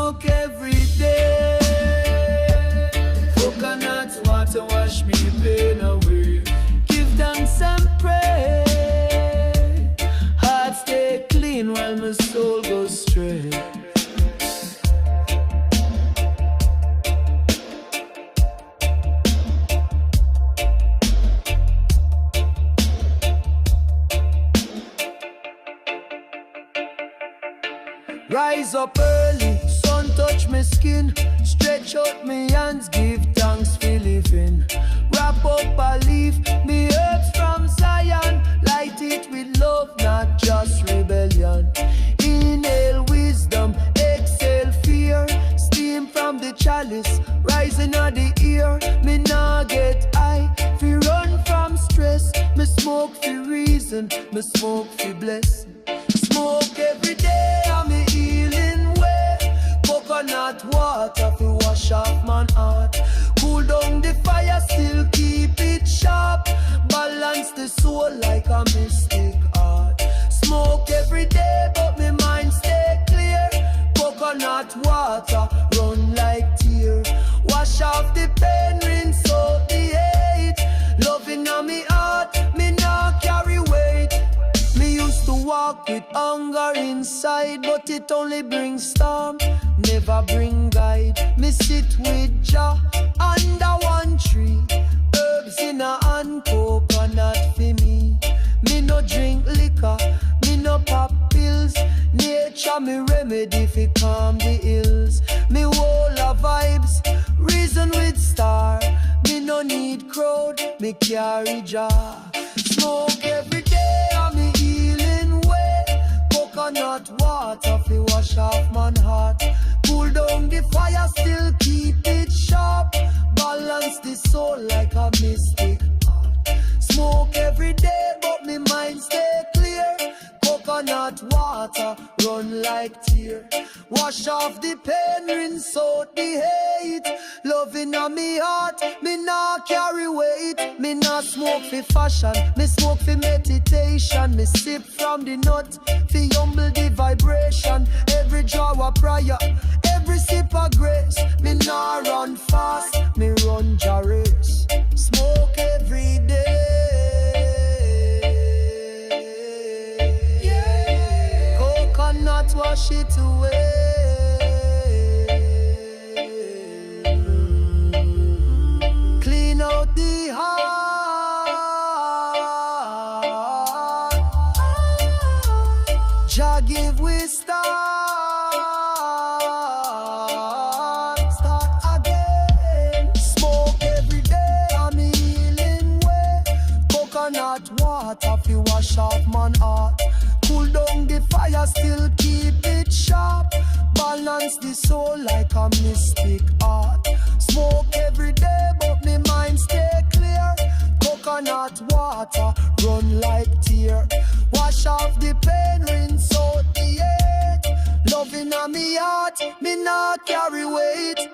smoke every day. Coconut water wash me pain away. Give thanks and pray. Heart stay clean while my soul goes stray. Rise up early, sun touch my skin. Stretch out my hands, give thanks for living. Wrap up a leaf, me herbs from Zion. Light it with love, not just rebellion. Inhale wisdom, exhale fear. Steam from the chalice, rising on the ear. Me nah get high, fi run from stress. Me smoke for reason, me smoke for blessing. Smoke every day, I'm a healing way. Coconut water fi wash off man heart. Cool down the fire, still keep it sharp. Balance the soul like a mystic art. Smoke every day, but my mind stay clear. Coconut water run like tear. Wash off the pain, rinse out the hate. Loving on me heart, me not carry weight. Me used to walk with hunger inside, but it only brings storm, never bring guide. Me sit with Jah under one tree, herbs in a hand, coconut for me. Me no drink liquor, me no pop pills. Nature me remedy fi calm the ills. Me whole a vibes, reason with star. Me no need crowd, me carry Jah. Smoke every day, I'm me healing way. Coconut water fi wash off man heart. Cool down the fire, still keep it sharp. Balance the soul like a mystic art. Smoke every day, but me mind stay clear. Coconut water run like tear. Wash off the pain, rinse out the hate. Loving on me heart, me not carry weight. Me not smoke for fashion, me smoke for meditation. Me sip from the nut, fi humble the vibration. Every draw a prayer, every sip a grace. Me not run fast, me run Jah race. Smoke every day. Coconut wash it away. Clean out the heart. Jah give we start again. Smoke every day, I'm healing way. Coconut water fi wash off man heart. Cool down the fire, still keep it sharp. Balance the soul like a mystic art. Smoke every day, but me mind stay clear. Coconut water run like tear. Wash off the pain, rinse out the hate. Loving on me heart, me not carry weight.